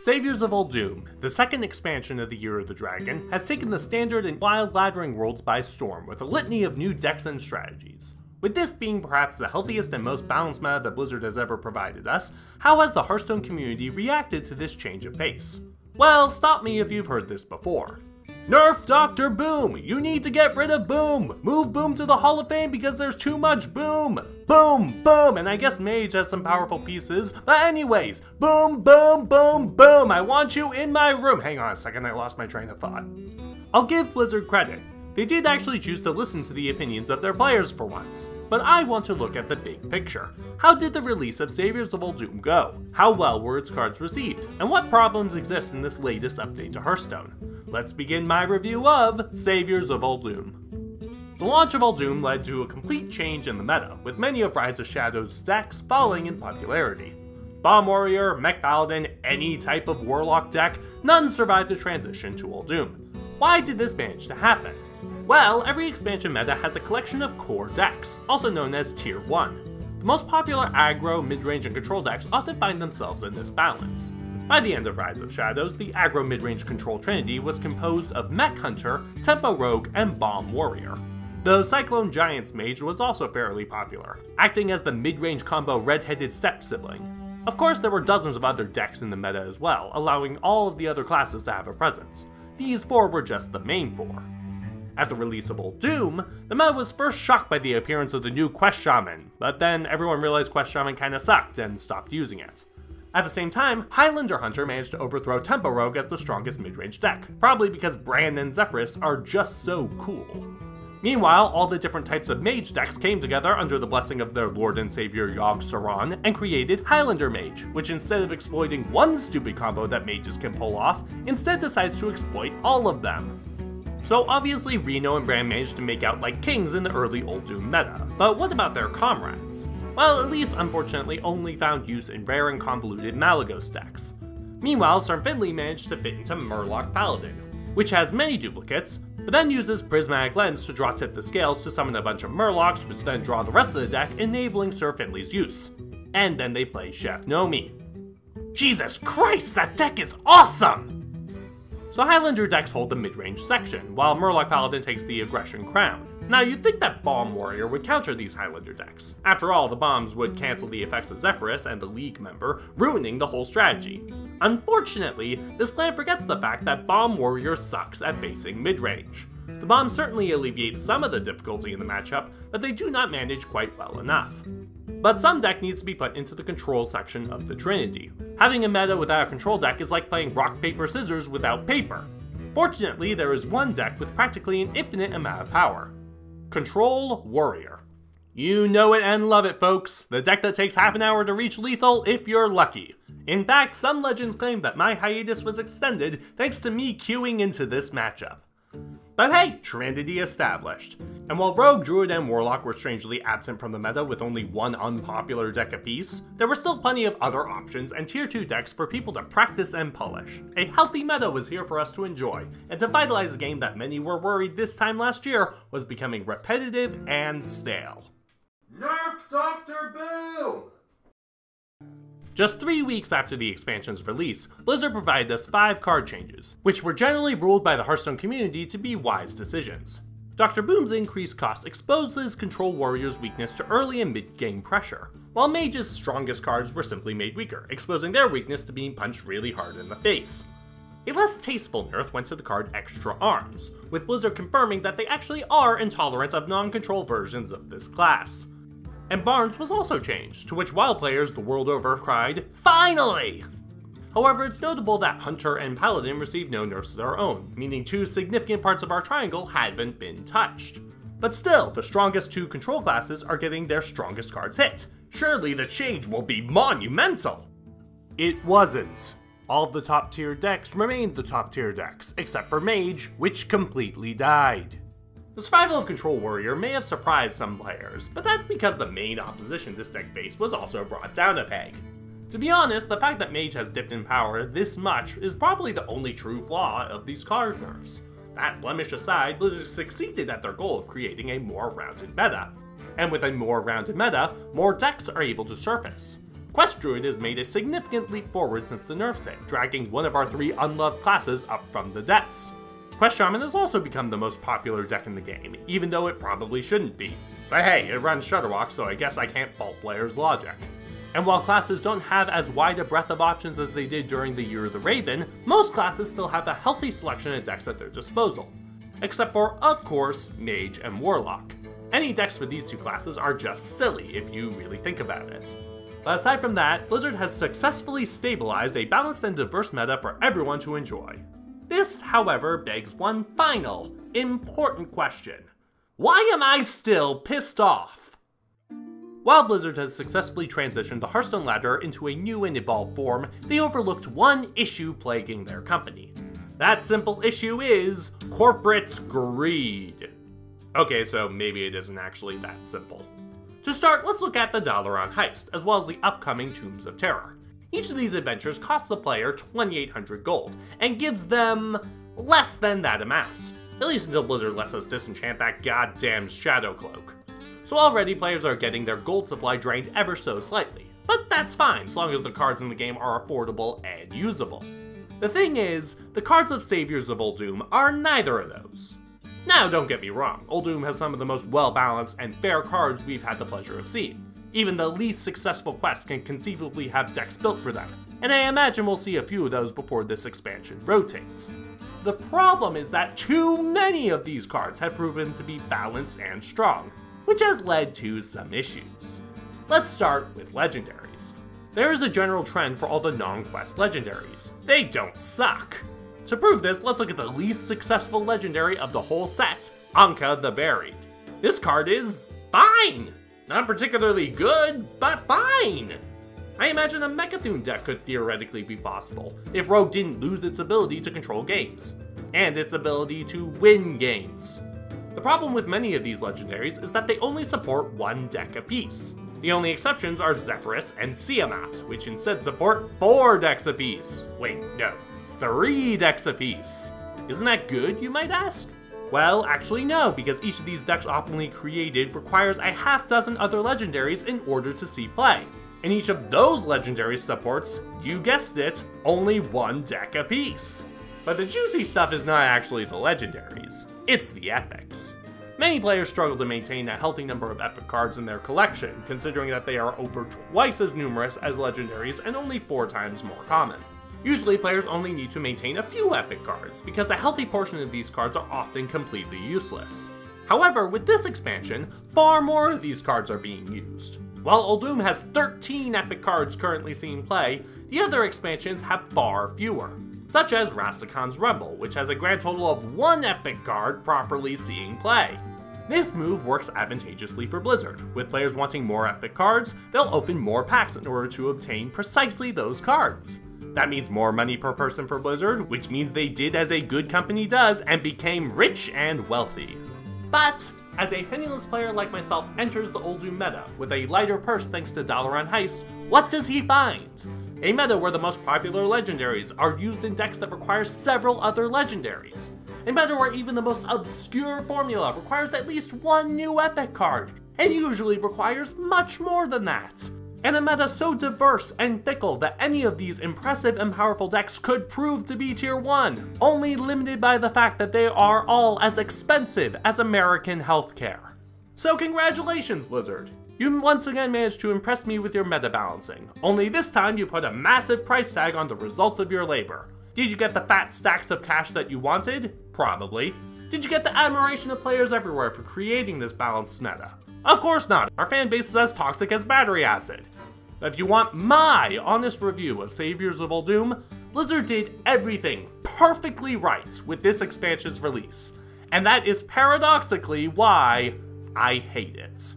Saviors of Uldum, the second expansion of the Year of the Dragon, has taken the standard and wild laddering worlds by storm with a litany of new decks and strategies. With this being perhaps the healthiest and most balanced meta that Blizzard has ever provided us, how has the Hearthstone community reacted to this change of pace? Well, stop me if you've heard this before. Nerf Dr. Boom! You need to get rid of Boom! Move Boom to the Hall of Fame because there's too much Boom! Boom! Boom! And I guess Mage has some powerful pieces, but anyways, Boom! Boom! Boom! Boom! I want you in my room! Hang on a second, I lost my train of thought. I'll give Blizzard credit. They did actually choose to listen to the opinions of their players for once. But I want to look at the big picture. How did the release of Saviors of Uldum go? How well were its cards received? And what problems exist in this latest update to Hearthstone? Let's begin my review of Saviors of Uldum. The launch of Uldum led to a complete change in the meta, with many of Rise of Shadow's decks falling in popularity. Bomb Warrior, Mech Paladin, any type of Warlock deck, none survived the transition to Uldum. Why did this manage to happen? Well, every expansion meta has a collection of core decks, also known as Tier 1. The most popular aggro, mid-range, and control decks often find themselves in this balance. By the end of Rise of Shadows, the aggro mid-range control trinity was composed of Mech Hunter, Tempo Rogue, and Bomb Warrior. The Cyclone Giants Mage was also fairly popular, acting as the mid-range combo red-headed step-sibling. Of course, there were dozens of other decks in the meta as well, allowing all of the other classes to have a presence. These four were just the main four. At the release of Uldum, the meta was first shocked by the appearance of the new Quest Shaman, but then everyone realized Quest Shaman kinda sucked and stopped using it. At the same time, Highlander Hunter managed to overthrow Tempo Rogue as the strongest mid-range deck, probably because Bran and Zephrys are just so cool. Meanwhile, all the different types of mage decks came together under the blessing of their lord and savior Yogg-Saron and created Highlander Mage, which instead of exploiting one stupid combo that mages can pull off, instead decides to exploit all of them. So obviously Reno and Bran managed to make out like kings in the early Uldum meta, but what about their comrades? Well, at least unfortunately only found use in rare and convoluted Malygos decks. Meanwhile, Sir Finley managed to fit into Murloc Paladin, which has many duplicates, but then uses Prismatic Lens to draw tip the scales to summon a bunch of Murlocs, which then draw the rest of the deck, enabling Sir Finley's use. And then they play Chef Nomi. Jesus Christ, that deck is awesome! So Highlander decks hold the mid-range section, while Murloc Paladin takes the aggression crown. Now you'd think that Bomb Warrior would counter these Highlander decks. After all, the bombs would cancel the effects of Zephrys and the League member, ruining the whole strategy. Unfortunately, this plan forgets the fact that Bomb Warrior sucks at facing mid-range. The bombs certainly alleviate some of the difficulty in the matchup, but they do not manage quite well enough. But some deck needs to be put into the control section of the Trinity. Having a meta without a control deck is like playing rock, paper, scissors without paper. Fortunately, there is one deck with practically an infinite amount of power. Control Warrior. You know it and love it, folks. The deck that takes half an hour to reach lethal if you're lucky. In fact, some legends claim that my hiatus was extended thanks to me queuing into this matchup. But hey, Trinity established. And while Rogue, Druid, and Warlock were strangely absent from the meta with only one unpopular deck apiece, there were still plenty of other options and tier 2 decks for people to practice and polish. A healthy meta was here for us to enjoy, and to vitalize a game that many were worried this time last year was becoming repetitive and stale. Nerf Dr. Boom! Just 3 weeks after the expansion's release, Blizzard provided us 5 card changes, which were generally ruled by the Hearthstone community to be wise decisions. Dr. Boom's increased cost exposes Control Warrior's weakness to early and mid-game pressure, while Mage's strongest cards were simply made weaker, exposing their weakness to being punched really hard in the face. A less tasteful nerf went to the card Extra Arms, with Blizzard confirming that they actually are intolerant of non-control versions of this class. And Barnes was also changed, to which WoW players the world over cried, "Finally!" However, it's notable that Hunter and Paladin received no nerfs of their own, meaning 2 significant parts of our triangle hadn't been touched. But still, the strongest 2 control classes are getting their strongest cards hit. Surely the change will be monumental! It wasn't. All of the top tier decks remained the top tier decks, except for Mage, which completely died. The survival of Control Warrior may have surprised some players, but that's because the main opposition this deck faced was also brought down a peg. To be honest, the fact that Mage has dipped in power this much is probably the only true flaw of these card nerfs. That blemish aside, Blizzard succeeded at their goal of creating a more rounded meta. And with a more rounded meta, more decks are able to surface. Quest Druid has made a significant leap forward since the nerfs hit, dragging one of our 3 unloved classes up from the depths. Quest Shaman has also become the most popular deck in the game, even though it probably shouldn't be. But hey, it runs Shudderwock, so I guess I can't fault players' logic. And while classes don't have as wide a breadth of options as they did during the Year of the Raven, most classes still have a healthy selection of decks at their disposal. Except for, of course, Mage and Warlock. Any decks for these 2 classes are just silly if you really think about it. But aside from that, Blizzard has successfully stabilized a balanced and diverse meta for everyone to enjoy. This, however, begs one final, important question. Why am I still pissed off? While Blizzard has successfully transitioned the Hearthstone ladder into a new and evolved form, they overlooked one issue plaguing their company. That simple issue is corporate greed. Okay, so maybe it isn't actually that simple. To start, let's look at the Dalaran Heist, as well as the upcoming Tombs of Terror. Each of these adventures costs the player 2,800 gold, and gives them less than that amount. At least until Blizzard lets us disenchant that goddamn Shadow Cloak. So already players are getting their gold supply drained ever so slightly. But that's fine, as long as the cards in the game are affordable and usable. The thing is, the cards of Saviors of Uldum are neither of those. Now don't get me wrong, Uldum has some of the most well-balanced and fair cards we've had the pleasure of seeing. Even the least successful quests can conceivably have decks built for them, and I imagine we'll see a few of those before this expansion rotates. The problem is that too many of these cards have proven to be balanced and strong, which has led to some issues. Let's start with legendaries. There is a general trend for all the non-quest legendaries. They don't suck. To prove this, let's look at the least successful legendary of the whole set, Anka the Buried. This card is fine! Not particularly good, but fine! I imagine a Mecha'thun deck could theoretically be possible, if Rogue didn't lose its ability to control games, and its ability to win games. The problem with many of these legendaries is that they only support 1 deck apiece. The only exceptions are Zephyrus and Siamat, which instead support 4 decks apiece. Wait, no, 3 decks apiece. Isn't that good, you might ask? Well, actually no, because each of these decks optimally created requires a half dozen other legendaries in order to see play. And each of those legendaries supports, you guessed it, only 1 deck apiece. But the juicy stuff is not actually the legendaries, it's the epics. Many players struggle to maintain a healthy number of epic cards in their collection, considering that they are over twice as numerous as legendaries and only 4 times more common. Usually players only need to maintain a few epic cards, because a healthy portion of these cards are often completely useless. However, with this expansion, far more of these cards are being used. While Uldum has 13 epic cards currently seeing play, the other expansions have far fewer, such as Rastakhan's Rebel, which has a grand total of 1 epic card properly seeing play. This move works advantageously for Blizzard. With players wanting more epic cards, they'll open more packs in order to obtain precisely those cards. That means more money per person for Blizzard, which means they did as a good company does and became rich and wealthy. But as a penniless player like myself enters the Uldum meta with a lighter purse thanks to Dalaran Heist, what does he find? A meta where the most popular legendaries are used in decks that require several other legendaries. A meta where even the most obscure formula requires at least 1 new epic card, and usually requires much more than that. And a meta so diverse and fickle that any of these impressive and powerful decks could prove to be tier 1, only limited by the fact that they are all as expensive as American healthcare. So congratulations, Blizzard! You once again managed to impress me with your meta balancing, only this time you put a massive price tag on the results of your labor. Did you get the fat stacks of cash that you wanted? Probably. Did you get the admiration of players everywhere for creating this balanced meta? Of course not, our fan base is as toxic as battery acid. If you want my honest review of Saviors of Uldum, Blizzard did everything perfectly right with this expansion's release, and that is paradoxically why I hate it.